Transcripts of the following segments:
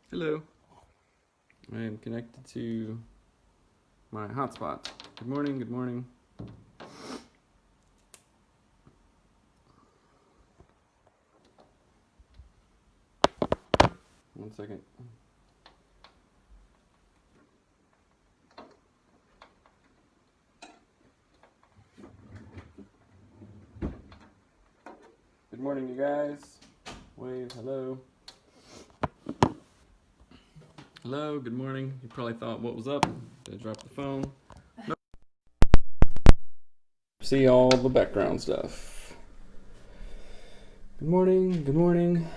Hello. I am connected to my hotspot. Good morning, good morning. One second. Good morning, you guys. Wave, hello. Hello, good morning. You probably thought, what was up? Did I drop the phone? Nope. See all the background stuff. Good morning, good morning.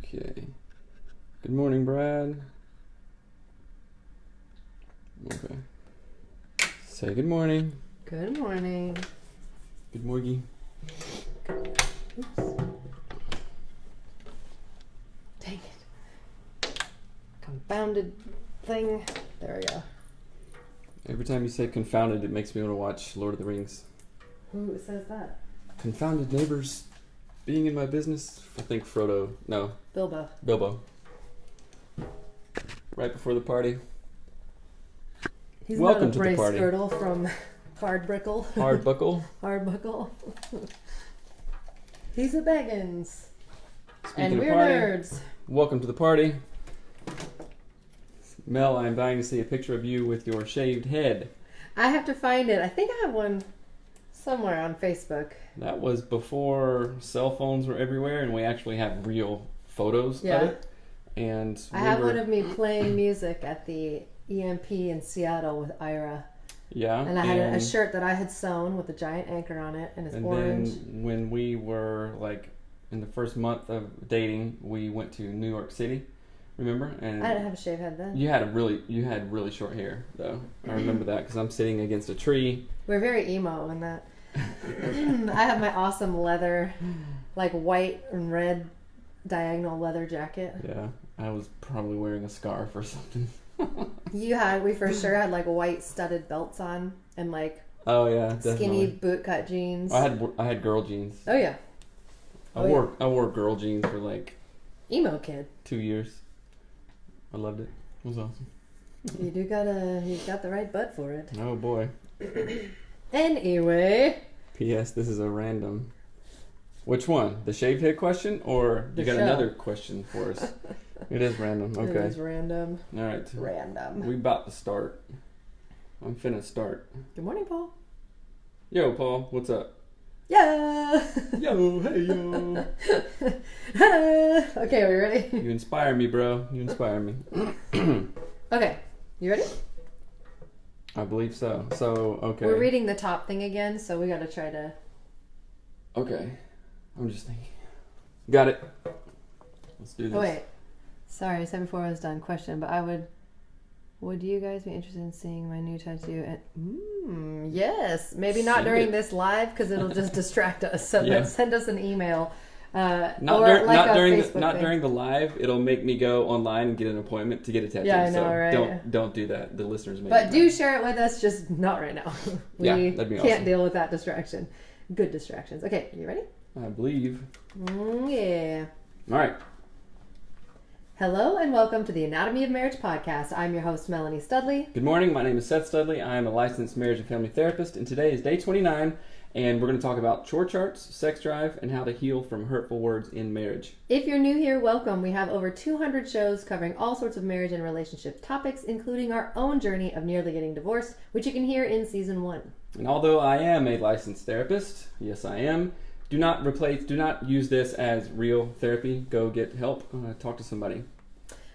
Okay. Good morning, Brad. Okay. Say good morning. Good morning. Good morning. Oops. Dang it. Confounded thing. There we go. Every time you say confounded, it makes me want to watch Lord of the Rings. Who says that? Confounded neighbors being in my business. I think Frodo. No. Bilbo. Right before the party. He's Welcome not a to the party. Girdle from Hardbuckle. Hardbuckle. Hardbuckle. He's a Baggins. Speaking And of we're party, nerds. welcome to the party. Mel, I'm dying to see a picture of you with your shaved head. I have to find it. I think I have one somewhere on Facebook. That was before cell phones were everywhere and we actually have real photos of it. And I have one of me playing music at the EMP in Seattle with Ira. Yeah. And I had a shirt that I had sewn with a giant anchor on it, and it's orange. And then when we were like in the first month of dating, we went to New York City. Remember? And I didn't have a shaved head then. You had really short hair though. I remember that because I'm sitting against a tree. We're very emo in that. I have my awesome leather, like white and red diagonal leather jacket. Yeah, I was probably wearing a scarf or something. We for sure had like white studded belts on and like definitely. skinny bootcut jeans. I had girl jeans. Oh yeah. I wore girl jeans for like emo kid. 2 years. I loved it. It was awesome. You got the right butt for it. Oh boy. Anyway. P.S. This is a random. Which one? The shaved head question, or you got another question for us? It is random. Okay. It is random. All right. Random. We about to start. I'm finna start. Good morning, Paul. Yo, Paul. What's up? Yeah. Yo, hey, yo. Okay, are we ready? You inspire me, bro. You inspire me. Okay. You ready? I believe so. So, okay. We're reading the top thing again, so we gotta try to... Okay. I'm just thinking. Got it. Let's do this. Oh, wait. Sorry, I said before I was done. Question, but would you guys be interested in seeing my new tattoo? And yes. Maybe not during this live, because it'll just distract us. So then send us an email. Not during the live. It'll make me go online and get an appointment to get a tattoo. Yeah, I know, so right? Don't do that. The listeners may. But do share it with us, just not right now. That'd be awesome. Can't deal with that distraction. Good distractions. Okay, you ready? I believe. Yeah. All right. Hello and welcome to the Anatomy of Marriage podcast. I'm your host, Melanie Studley. Good morning. My name is Seth Studley. I am a licensed marriage and family therapist, and today is day 29, and we're going to talk about chore charts, sex drive, and how to heal from hurtful words in marriage. If you're new here, welcome. We have over 200 shows covering all sorts of marriage and relationship topics, including our own journey of nearly getting divorced, which you can hear in season 1. And although I am a licensed therapist, yes I am, do not use this as real therapy. Go get help. Talk to somebody.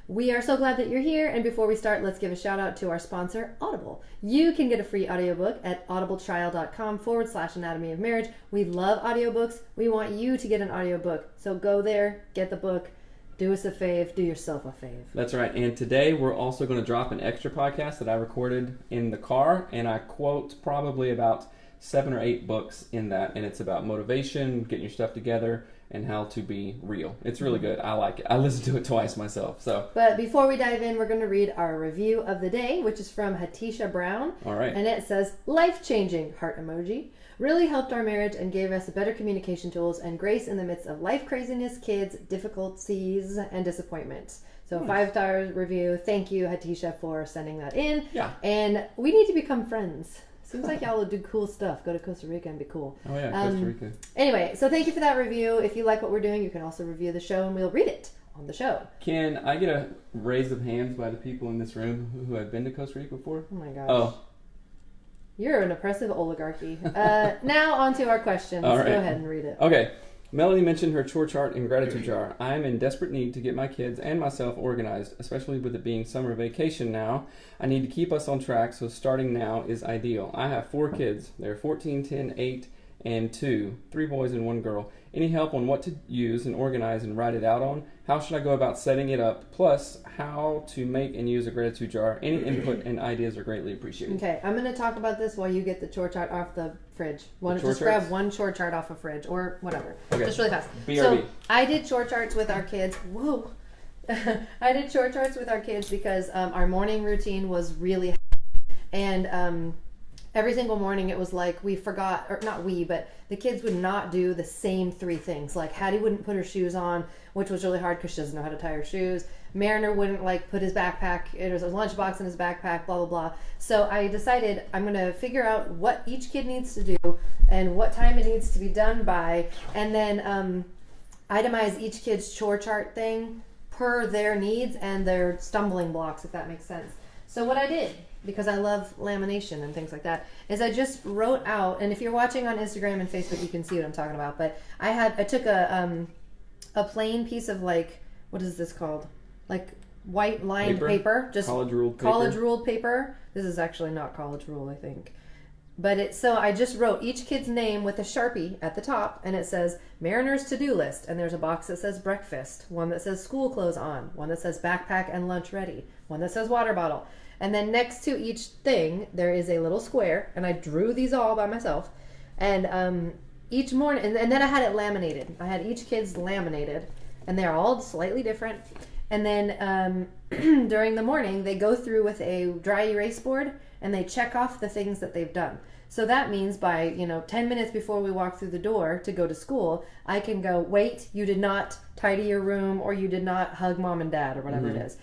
We are so glad that you're here, and before we start, let's give a shout out to our sponsor, Audible. You can get a free audiobook at audibletrial.com/anatomy of marriage. We love audiobooks. We want you to get an audiobook. So go there, get the book, do us a fave, do yourself a fave. That's right. And today we're also going to drop an extra podcast that I recorded in the car, and I quote probably about 7 or 8 books in that, and it's about motivation, getting your stuff together, and how to be real. It's really good. I like it. I listened to it twice myself. But before we dive in, we're going to read our review of the day, which is from Hatisha Brown. All right. And it says, life-changing, heart emoji. Really helped our marriage and gave us better communication tools and grace in the midst of life craziness, kids, difficulties, and disappointments. So 5-star review. Thank you, Hatisha, for sending that in. Yeah. And we need to become friends. Seems like y'all will do cool stuff. Go to Costa Rica and be cool. Oh, yeah, Costa Rica. Anyway, so thank you for that review. If you like what we're doing, you can also review the show and we'll read it on the show. Can I get a raise of hands by the people in this room who have been to Costa Rica before? Oh, my gosh. Oh. You're an oppressive oligarchy. Now on to our questions. All right. Go ahead and read it. Okay. Melanie mentioned her chore chart and gratitude jar. I am in desperate need to get my kids and myself organized, especially with it being summer vacation now. I need to keep us on track, so starting now is ideal. I have 4 kids. They're 14, 10, 8, and 2. 3 boys and 1 girl. Any help on what to use and organize and write it out on? How should I go about setting it up? Plus, how to make and use a gratitude jar. Any input and ideas are greatly appreciated. Okay, I'm going to talk about this while you get the chore chart off the fridge. Just grab one chore chart off a fridge or whatever. Okay. Just really fast. BRB. So I did chore charts with our kids. Whoa. I did chore charts with our kids because our morning routine was really and every single morning it was like we forgot, or not we, but the kids would not do the same 3 things. Like Hattie wouldn't put her shoes on, which was really hard because she doesn't know how to tie her shoes. Mariner wouldn't like put his backpack, there was a lunchbox in his backpack, blah, blah, blah. So I decided I'm going to figure out what each kid needs to do and what time it needs to be done by, and then itemize each kid's chore chart thing per their needs and their stumbling blocks, if that makes sense. So what I did, because I love lamination and things like that, is I just wrote out, and if you're watching on Instagram and Facebook, you can see what I'm talking about, but I took a plain piece of, like, what is this called? Like white lined paper, just college ruled paper. This is actually not college rule, I think. But so I just wrote each kid's name with a Sharpie at the top, and it says Mariner's to-do list, and there's a box that says breakfast, one that says school clothes on, one that says backpack and lunch ready, one that says water bottle. And then next to each thing, there is a little square, and I drew these all by myself. And each morning, and then I had it laminated. I had each kid's laminated, and they're all slightly different. And then during the morning, they go through with a dry erase board, and they check off the things that they've done. So that means by, 10 minutes before we walk through the door to go to school, I can go, wait, you did not tidy your room, or you did not hug mom and dad, or whatever it is.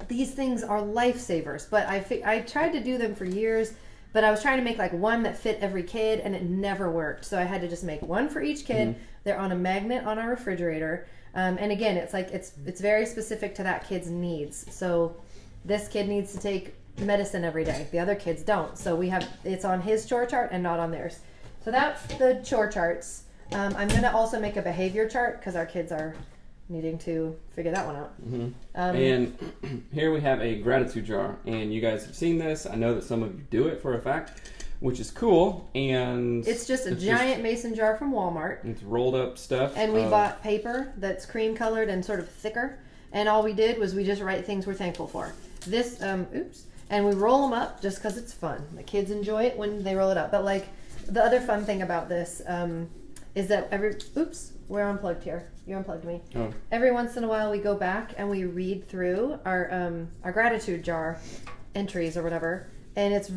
These things are lifesavers, but I tried to do them for years, but I was trying to make like one that fit every kid, and it never worked. So I had to just make one for each kid. They're on a magnet on our refrigerator. And again, it's like it's very specific to that kid's needs. So this kid needs to take medicine every day. The other kids don't. So it's on his chore chart and not on theirs. So that's the chore charts. I'm going to also make a behavior chart because our kids are needing to figure that one out. And here we have a gratitude jar, and you guys have seen this. I know that some of you do it for a fact, which is cool. And it's just a giant mason jar from Walmart. It's rolled up stuff. And we bought paper that's cream colored and sort of thicker, and all we did was we just write things we're thankful for. This and we roll them up just because it's fun. The kids enjoy it when they roll it up. But like the other fun thing about this is that we're unplugged here. You unplugged me. Oh. Every once in a while we go back and we read through our gratitude jar entries or whatever, and it's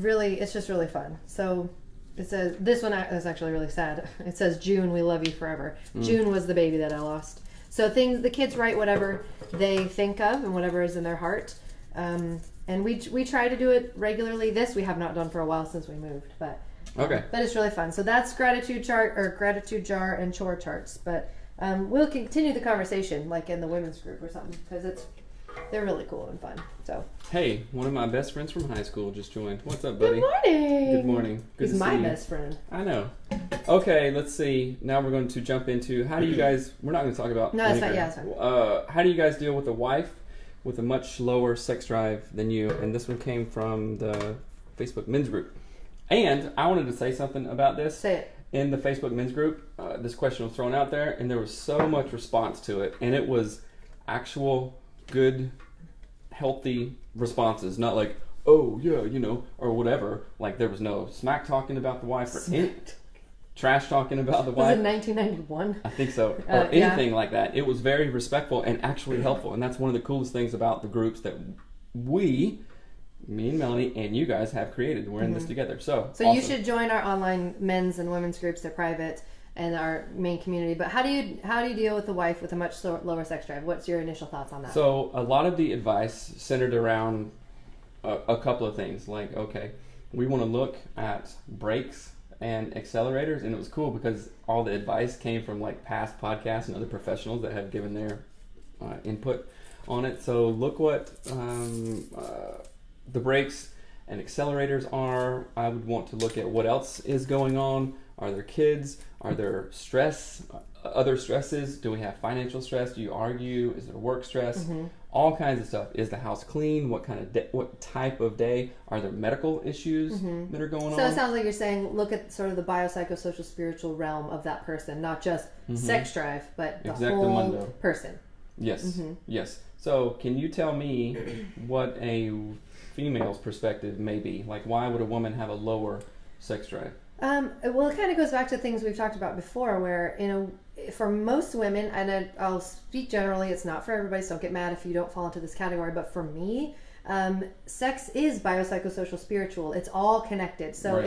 just really fun. So it says, this one is actually really sad. It says, June, we love you forever. June was the baby that I lost. So the kids write whatever they think of and whatever is in their heart. And we try to do it regularly. This we have not done for a while since we moved, but it's really fun. So that's gratitude jar and chore charts. But we'll continue the conversation like in the women's group or something, because they're really cool and fun. So hey, one of my best friends from high school just joined. What's up, buddy? Good morning. Good morning. Good He's to see my you. best friend. I know. Okay, let's see. Now we're going to jump into how do you guys? We're not going to talk about. No, it's not. Yeah, it's fine. How do you guys deal with a wife with a much lower sex drive than you? And this one came from the Facebook men's group. And I wanted to say something about this. Say it. In the Facebook men's group, this question was thrown out there, and there was so much response to it, and it was actual good, healthy responses, not like, oh yeah, or whatever. Like there was no smack talking about the wife or trash talking about the wife. Was it 1991? I think so, or anything like that. It was very respectful and actually helpful, and that's one of the coolest things about the groups that we me and Melanie and you guys have created. We're in this together. So awesome. You should join our online men's and women's groups. They're private and our main community. But how do you deal with a wife with a much lower sex drive? What's your initial thoughts on that? So a lot of the advice centered around a couple of things. Like, okay, we want to look at brakes and accelerators, and it was cool because all the advice came from like past podcasts and other professionals that have given their input on it. So look what the brakes and accelerators are. I would want to look at what else is going on. Are there kids? Are there other stresses? Do we have financial stress? Do you argue? Is there work stress? All kinds of stuff. Is the house clean? What type of day? Are there medical issues that are going on? So it sounds like you're saying look at sort of the biopsychosocial spiritual realm of that person, not just sex drive, but the whole person. Yes. Yes. So can you tell me what a female's perspective may be? Like, why would a woman have a lower sex drive? Well, it kind of goes back to things we've talked about before, where, for most women, and I'll speak generally, it's not for everybody, so don't get mad if you don't fall into this category, but for me, sex is biopsychosocial spiritual. It's all connected. So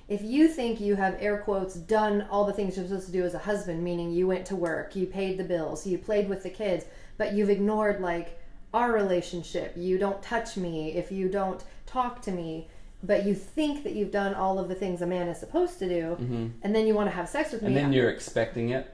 if you think you have, air quotes, done all the things you're supposed to do as a husband, meaning you went to work, you paid the bills, you played with the kids, but you've ignored, like, our relationship, you don't touch me, if you don't talk to me, but you think that you've done all of the things a man is supposed to do, and then you want to have sex with me. And then you're expecting it.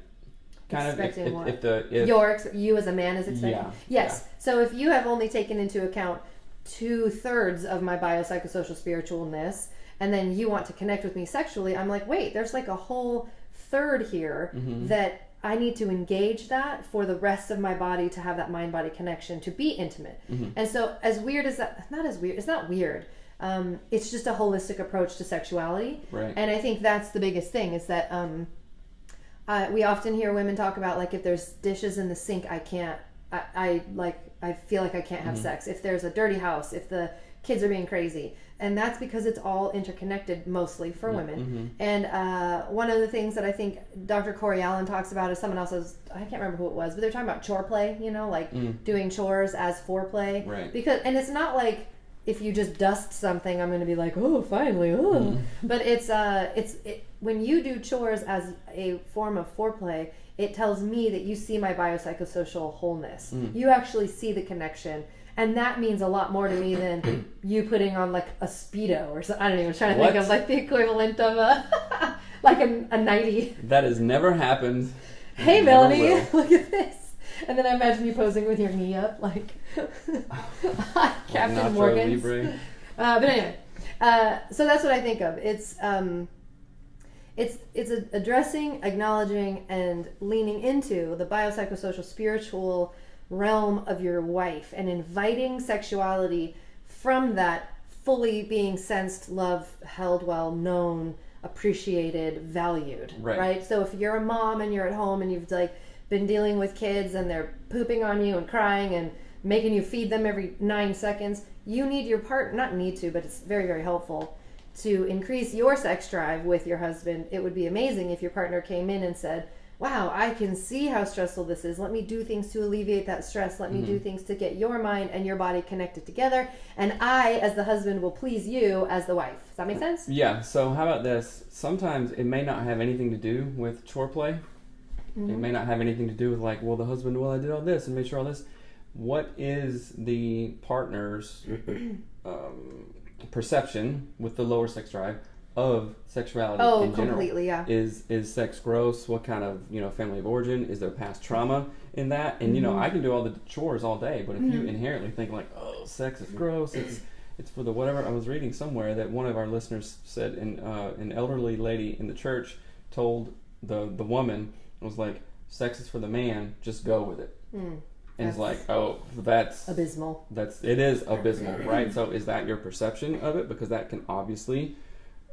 Expecting what? You as a man is expecting? Yeah. Yes. Yeah. So if you have only taken into account 2/3 of my biopsychosocial spiritualness, and then you want to connect with me sexually, I'm like, wait, there's like a whole third here that I need to engage that for the rest of my body to have that mind-body connection, to be intimate. And so as weird as that, it's not weird. It's just a holistic approach to sexuality. Right. And I think that's the biggest thing, is that we often hear women talk about, like, if there's dishes in the sink, I feel like I can't have sex. If there's a dirty house, if the kids are being crazy. And that's because it's all interconnected, mostly for women. And one of the things that I think Dr. Corey Allen talks about is someone else's, I can't remember who it was, but they're talking about chore play, doing chores as foreplay. Right. And it's not like, if you just dust something, I'm going to be like, oh, finally, oh. But it's when you do chores as a form of foreplay, it tells me that you see my biopsychosocial wholeness. You actually see the connection. And that means a lot more to me than you putting on, like, a Speedo or something. I don't even, I was trying to think of, like, the equivalent of like a nightie. That has never happened. Hey, Melanie, look at this. And then I imagine you posing with your knee up, like Captain Morgan's. But anyway, so that's what I think of. It's addressing, acknowledging, and leaning into the biopsychosocial spiritual realm of your wife, and inviting sexuality from that fully being sensed, loved, held well, known, appreciated, valued. Right? So if you're a mom and you're at home and you've, like, been dealing with kids and they're pooping on you and crying and making you feed them every 9 seconds, you need your not need to, but it's very, very helpful to increase your sex drive with your husband. It would be amazing if your partner came in and said, wow, I can see how stressful this is. Let me do things to alleviate that stress. Let me do things to get your mind and your body connected together. And I, as the husband, will please you as the wife. Does that make sense? Yeah. So how about this? Sometimes it may not have anything to do with chore play. It may not have anything to do with, like, well, the husband, I did all this and made sure all this. What is the partner's perception with the lower sex drive of sexuality in general? Completely, yeah. Is sex gross? What kind of, family of origin? Is there past trauma in that? And, I can do all the chores all day, but if you inherently think, like, oh, sex is gross, it's for the whatever. I was reading somewhere that one of our listeners said an elderly lady in the church told the woman, was like, sex is for the man, just go with it. And it's like, oh, that's abysmal. It is abysmal, right? So is that your perception of it? Because that can obviously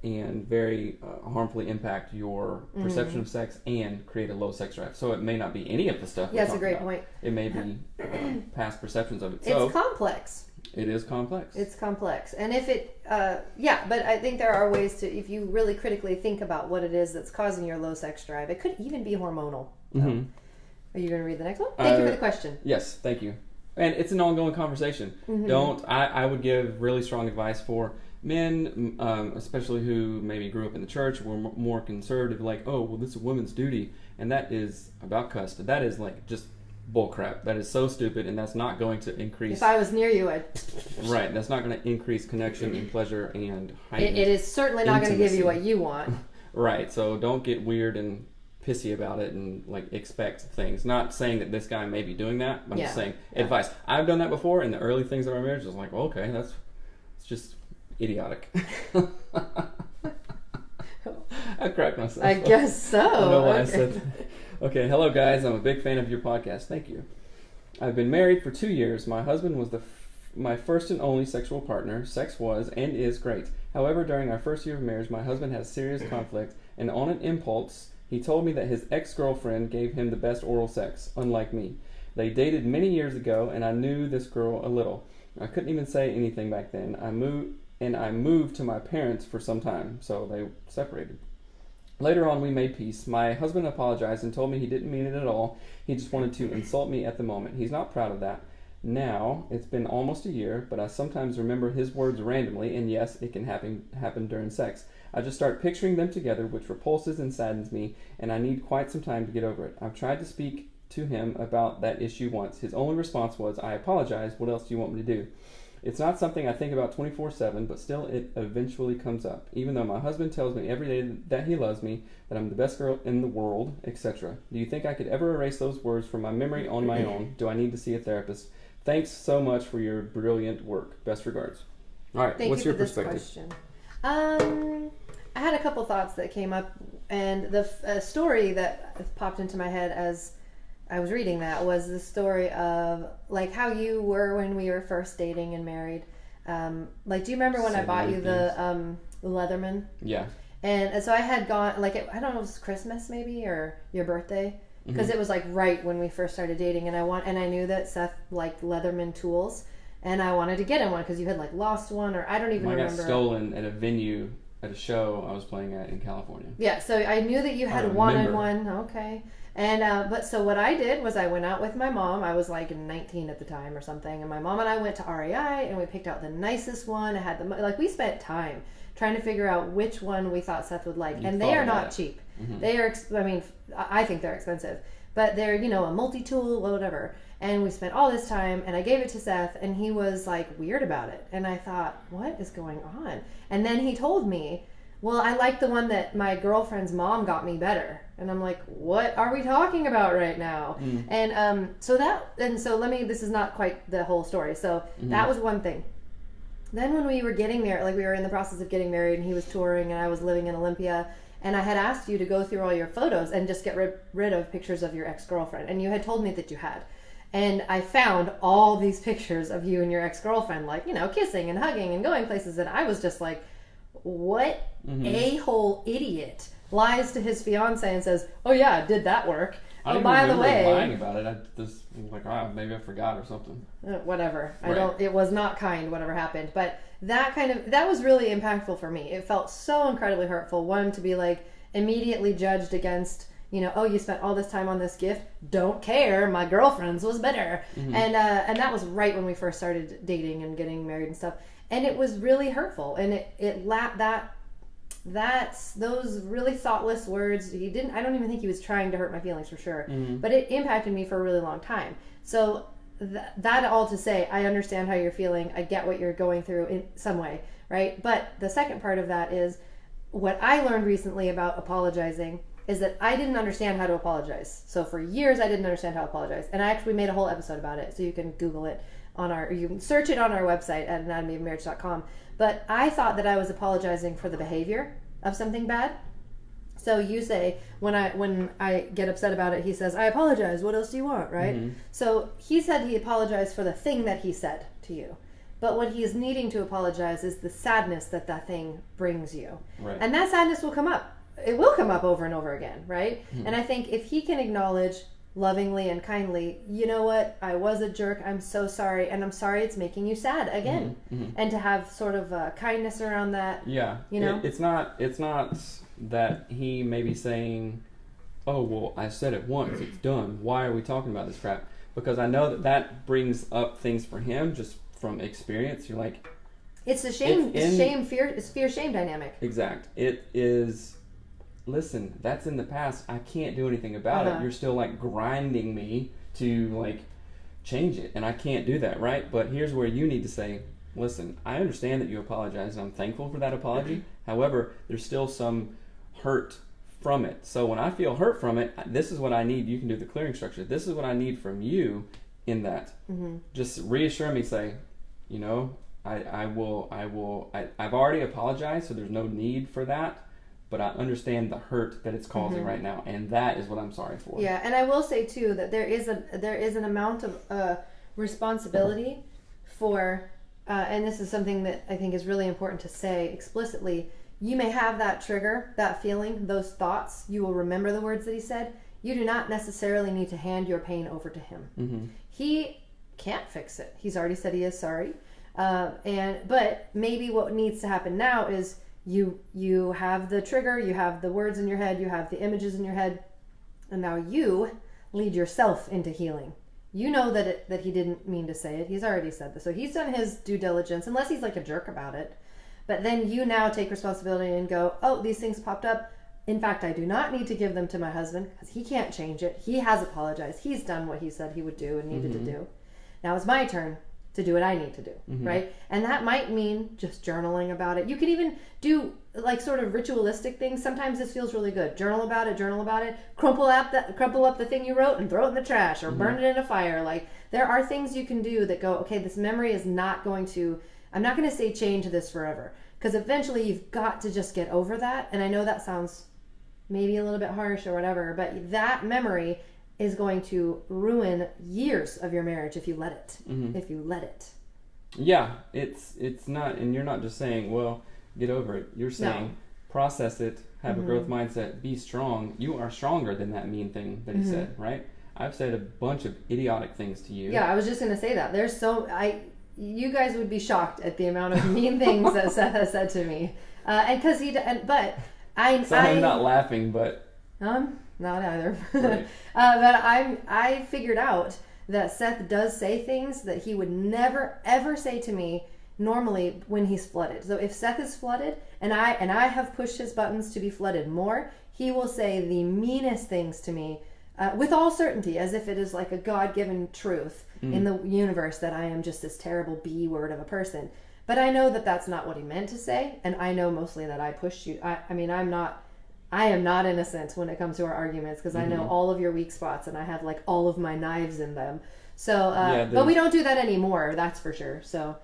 and very harmfully impact your perception of sex and create a low sex drive. So it may not be any of the stuff. Yeah, that's a great point. It may be past perceptions of it. It's complex. It is complex. It's complex. And if it, but I think there are ways to, if you really critically think about what it is that's causing your low sex drive, it could even be hormonal. Are you going to read the next one? Thank you for the question. Yes, thank you. And it's an ongoing conversation. I would give really strong advice for men, especially who maybe grew up in the church, were more conservative, like, oh, well, this is a woman's duty, and that is about custody. That is like just bull crap. That is so stupid, and that's not going to increase. If I was near you, I'd. Right, that's not going to increase connection and pleasure and heightened It is certainly not going to give you intimacy. what you want. Right, so don't get weird and pissy about it and like expect things. Not saying that this guy may be doing that, but I'm just saying advice. I've done that before in the early things of our marriage. I was like, well, okay, it's just idiotic. I cracked myself. I guess so. I don't know why I said that. Okay, hello guys. I'm a big fan of your podcast. Thank you. I've been married for 2 years. My husband was my first and only sexual partner. Sex was and is great. However, during our first year of marriage, my husband had serious conflict, and on an impulse, he told me that his ex-girlfriend gave him the best oral sex, unlike me. They dated many years ago, and I knew this girl a little. I couldn't even say anything back then. I moved to my parents for some time, so they separated. Later on, we made peace. My husband apologized and told me he didn't mean it at all. He just wanted to insult me at the moment. He's not proud of that. Now, it's been almost a year, but I sometimes remember his words randomly, and yes, it can happen during sex. I just start picturing them together, which repulses and saddens me, and I need quite some time to get over it. I've tried to speak to him about that issue once. His only response was, I apologize, what else do you want me to do? It's not something I think about 24/7, but still it eventually comes up. Even though my husband tells me every day that he loves me, that I'm the best girl in the world, etc. Do you think I could ever erase those words from my memory on my own? Do I need to see a therapist? Thanks so much for your brilliant work. Best regards. All right, what's your perspective? Question. I had a couple thoughts that came up, and the story that popped into my head as I was reading that was the story of like how you were when we were first dating and married. Like, do you remember when I bought you the Leatherman? Yeah. And so I had gone, like, I don't know, it was Christmas maybe or your birthday, because it was like right when we first started dating, and I knew that Seth liked Leatherman tools, and I wanted to get him one because you had like lost one, or I don't even remember. I got stolen at a venue at a show I was playing at in California. Yeah, so I knew that you had wanted one. Okay. And but so what I did was I went out with my mom. I was like 19 at the time or something, and my mom and I went to REI and we picked out the nicest one. It had we spent time trying to figure out which one we thought Seth would like, and they are not cheap. They are. I mean, I think they're expensive, but they're a multi-tool, whatever. And we spent all this time, and I gave it to Seth, and he was like weird about it, and I thought, what is going on? And then he told me, well, I like the one that my girlfriend's mom got me better. And I'm like, what are we talking about right now? And so this is not quite the whole story. So that was one thing. Then when we were getting married, like we were in the process of getting married, and he was touring and I was living in Olympia, and I had asked you to go through all your photos and just get rid of pictures of your ex-girlfriend. And you had told me that you had. And I found all these pictures of you and your ex-girlfriend, like, kissing and hugging and going places. And I was just like, what a-hole idiot lies to his fiance and says, oh yeah, did that work? I by the way, lying about it. I just like, maybe I forgot or something. Whatever. Right. It was not kind, whatever happened. But that was really impactful for me. It felt so incredibly hurtful. One, to be like immediately judged against, oh, you spent all this time on this gift. Don't care. My girlfriend's was better. And that was right when we first started dating and getting married and stuff. And it was really hurtful. And that's those really thoughtless words. I don't even think he was trying to hurt my feelings for sure, but it impacted me for a really long time. So that all to say, I understand how you're feeling. I get what you're going through in some way, right? But the second part of that is what I learned recently about apologizing is that I didn't understand how to apologize. So for years I didn't understand how to apologize, and I actually made a whole episode about it, so you can Google it or you can search it on our website at anatomyofmarriage.com. But I thought that I was apologizing for the behavior of something bad. So you say, when I get upset about it, he says, I apologize. What else do you want, right? So he said he apologized for the thing that he said to you. But what he's needing to apologize is the sadness that thing brings you. Right. And that sadness will come up. It will come up over and over again, right? And I think if he can acknowledge lovingly and kindly, you know what, I was a jerk, I'm so sorry, and I'm sorry it's making you sad again. And to have sort of kindness around that. Yeah. It's not that he may be saying, oh, well, I said it once, it's done, why are we talking about this crap? because I know that brings up things for him just from experience. You're like, it's a shame, it's fear shame dynamic. Exact. It is. Listen, that's in the past. I can't do anything about it. You're still like grinding me to like change it, and I can't do that, right? But here's where you need to say, listen, I understand that you apologize, and I'm thankful for that apology. However, there's still some hurt from it. So when I feel hurt from it, this is what I need. You can do the clearing structure. This is what I need from you in that. Just reassure me, say, you know, I've already apologized, so there's no need for that. But I understand the hurt that it's causing right now, and that is what I'm sorry for. Yeah, and I will say too that there is an amount of responsibility for, and this is something that I think is really important to say explicitly. You may have that trigger, that feeling, those thoughts. You will remember the words that he said. You do not necessarily need to hand your pain over to him. He can't fix it. He's already said he is sorry, but maybe what needs to happen now is. You have the trigger, you have the words in your head, you have the images in your head, and now you lead yourself into healing. You know that he didn't mean to say it. He's already said this. So he's done his due diligence, unless he's like a jerk about it. But then you now take responsibility and go, oh, these things popped up. In fact, I do not need to give them to my husband because he can't change it. He has apologized. He's done what he said he would do and needed to do. Now it's my turn to do what I need to do, right? And that might mean just journaling about it. You could even do like sort of ritualistic things. Sometimes this feels really good. Journal about it. Crumple up the thing you wrote and throw it in the trash or burn it in a fire. Like there are things you can do that go, okay, this memory is not going to, I'm not going to say change this forever, because eventually you've got to just get over that. And I know that sounds maybe a little bit harsh or whatever, but that memory is going to ruin years of your marriage if you let it. If you let it. Yeah, it's not, and you're not just saying, well, get over it. You're saying, process it, have a growth mindset, be strong. You are stronger than that mean thing that he said, right? I've said a bunch of idiotic things to you. Yeah, I was just going to say that. You guys would be shocked at the amount of mean things that Seth has said to me. I'm not laughing, but... Not either. Right. But I figured out that Seth does say things that he would never ever say to me normally when he's flooded. So if Seth is flooded and I have pushed his buttons to be flooded more, he will say the meanest things to me with all certainty, as if it is like a God-given truth in the universe that I am just this terrible B word of a person. But I know that that's not what he meant to say, and I know mostly that I pushed you. I am not innocent when it comes to our arguments, because I know all of your weak spots and I have like all of my knives in them. So, but we don't do that anymore, that's for sure. So,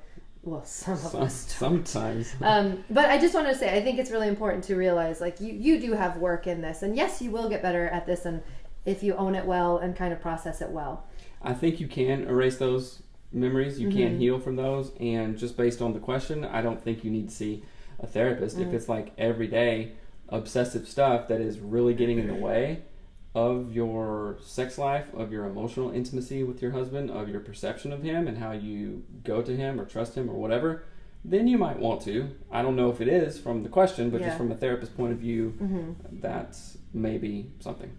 well, some of us sometimes. But I just want to say, I think it's really important to realize, like, you do have work in this, and yes, you will get better at this, and if you own it well and kind of process it well. I think you can erase those memories. You can heal from those, and just based on the question, I don't think you need to see a therapist if it's like everyday obsessive stuff that is really getting in the way of your sex life, of your emotional intimacy with your husband, of your perception of him and how you go to him or trust him or whatever, then you might want to. I don't know if it is from the question, but just from a therapist point of view, that's maybe something.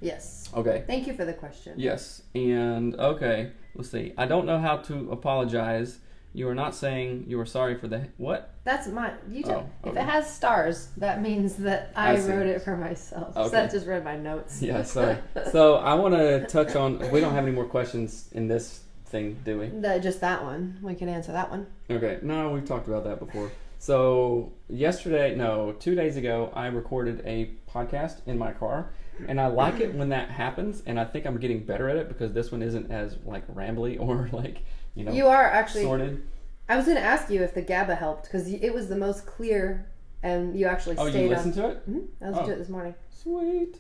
Yes. Okay. Thank you for the question. Yes. And okay, let's see. I don't know how to apologize. You are not saying you are sorry for the... What? That's mine. You tell. If it has stars, that means that I wrote it for myself. Okay. Seth just read my notes. Yeah, sorry. So I want to touch on... We don't have any more questions in this thing, do we? Just that one. We can answer that one. Okay. No, we've talked about that before. So 2 days ago, I recorded a podcast in my car. And I like it when that happens. And I think I'm getting better at it because this one isn't as like rambly or like... You are actually sorted. I was going to ask you if the GABA helped, because it was the most clear, and you actually stayed on. Oh, you listened to it? Mm-hmm. I listened to it this morning. Sweet.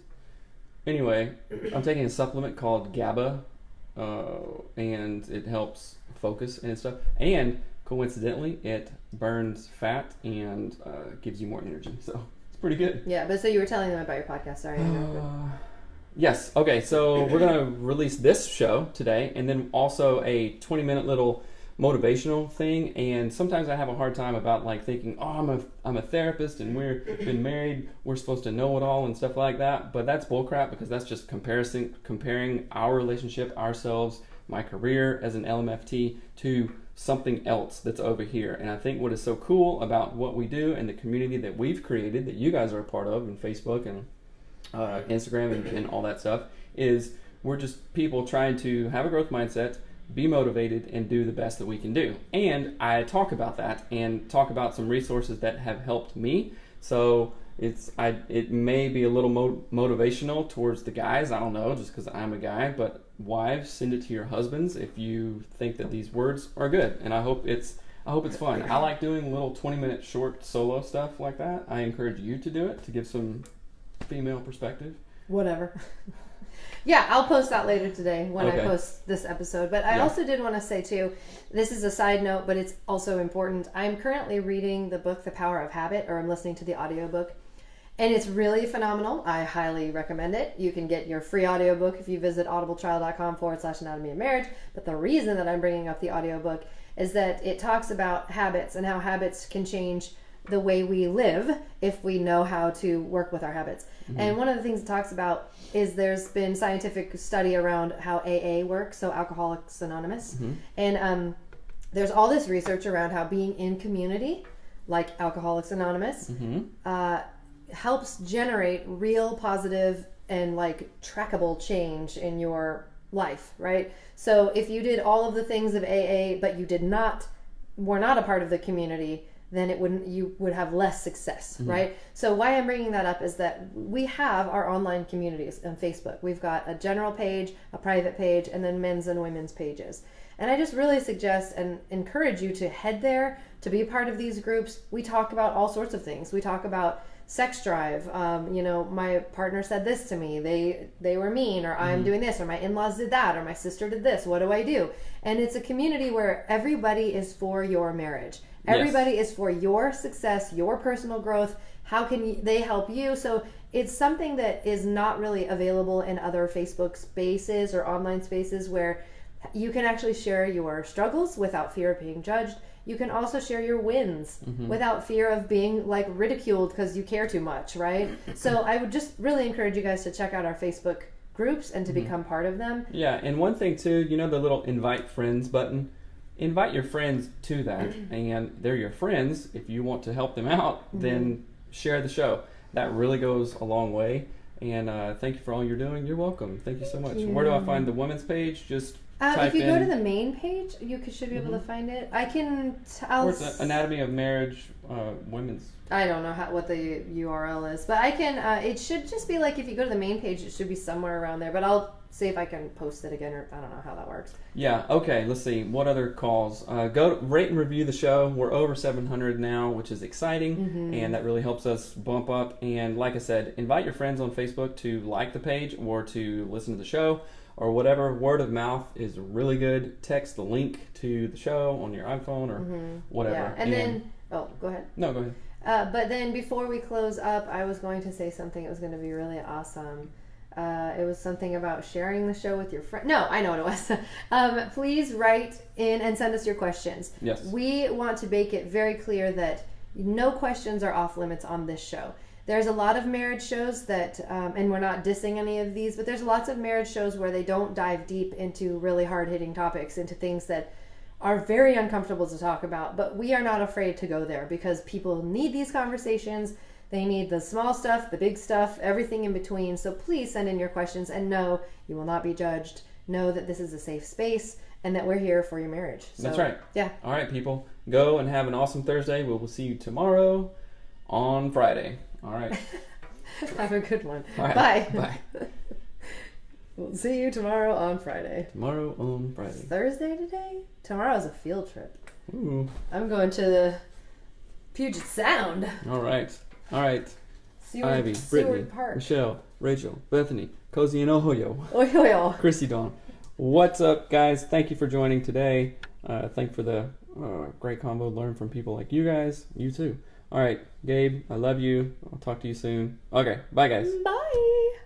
Anyway, I'm taking a supplement called GABA, and it helps focus and stuff. And coincidentally, it burns fat and gives you more energy. So it's pretty good. Yeah, but so you were telling them about your podcast. Sorry. Yes. Okay. So we're going to release this show today, and then also a 20-minute little motivational thing. And sometimes I have a hard time about like thinking, oh, I'm a therapist, and we've been married. We're supposed to know it all and stuff like that. But that's bullcrap, because that's just comparing our relationship, ourselves, my career as an LMFT to something else that's over here. And I think what is so cool about what we do and the community that we've created, that you guys are a part of, and Facebook and Instagram and all that stuff, is we're just people trying to have a growth mindset, be motivated, and do the best that we can do. And I talk about that and talk about some resources that have helped me. So it may be a little motivational towards the guys. I don't know, just because I'm a guy. But wives, send it to your husbands if you think that these words are good. And I hope it's fun. I like doing little 20-minute short solo stuff like that. I encourage you to do it, to give some female perspective. Whatever. Yeah, I'll post that later today when I post this episode. But I also did want to say, too, this is a side note, but it's also important. I'm currently reading the book, The Power of Habit, or I'm listening to the audiobook. And it's really phenomenal. I highly recommend it. You can get your free audiobook if you visit audibletrial.com/anatomy of marriage. But the reason that I'm bringing up the audiobook is that it talks about habits and how habits can change the way we live if we know how to work with our habits. Mm-hmm. And one of the things it talks about is there's been scientific study around how AA works, so Alcoholics Anonymous. Mm-hmm. And there's all this research around how being in community, like Alcoholics Anonymous, helps generate real positive and like trackable change in your life, right? So if you did all of the things of AA, but you were not a part of the community, then you would have less success, right? So why I'm bringing that up is that we have our online communities on Facebook. We've got a general page, a private page, and then men's and women's pages. And I just really suggest and encourage you to head there, to be a part of these groups. We talk about all sorts of things. We talk about sex drive. My partner said this to me. They were mean, or I'm doing this, or my in-laws did that, or my sister did this. What do I do? And it's a community where everybody is for your marriage. Everybody is for your success, your personal growth. How can they help you? So it's something that is not really available in other Facebook spaces or online spaces where you can actually share your struggles without fear of being judged. You can also share your wins without fear of being like ridiculed because you care too much, right? So I would just really encourage you guys to check out our Facebook groups and to become part of them. Yeah, and one thing too, the little invite friends button. Invite your friends to that, and they're your friends. If you want to help them out, then share the show. That really goes a long way. And thank you for all you're doing. You're welcome. Thank you so much. Where do I find the women's page? Just if you go to the main page, you should be able to find it. It's Anatomy of Marriage, women's. I don't know what the URL is, but I can. It should just be like if you go to the main page, it should be somewhere around there. But I'll see if I can post it again, or I don't know how that works. Yeah. Okay. Let's see. What other calls? Go rate and review the show. We're over 700 now, which is exciting, and that really helps us bump up. And like I said, invite your friends on Facebook to like the page or to listen to the show. Or whatever. Word of mouth is really good. Text the link to the show on your iPhone or whatever. Yeah. And then, go ahead. No, go ahead. But then before we close up, I was going to say something that was going to be really awesome. It was something about sharing the show with your friend. No, I know what it was. Please write in and send us your questions. Yes. We want to make it very clear that no questions are off limits on this show. There's a lot of marriage shows that, and we're not dissing any of these, but there's lots of marriage shows where they don't dive deep into really hard-hitting topics, into things that are very uncomfortable to talk about. But we are not afraid to go there because people need these conversations. They need the small stuff, the big stuff, everything in between. So please send in your questions, and know you will not be judged. Know that this is a safe space and that we're here for your marriage. So, that's right. Yeah. All right, people. Go and have an awesome Thursday. We will see you tomorrow on Friday. All right. Have a good one. Right. Bye. Bye. We'll see you tomorrow on Friday. Tomorrow on Friday. It's Thursday today? Tomorrow's a field trip. Ooh. I'm going to the Puget Sound. All right. Ivy, Brittany, Park. Michelle, Rachel, Bethany, Cozy and Oyoyo. Chrissy Dawn. What's up, guys? Thank you for joining today. Thank you for the great combo. Learn from people like you guys. You too. All right, Gabe, I love you. I'll talk to you soon. Okay, bye, guys. Bye.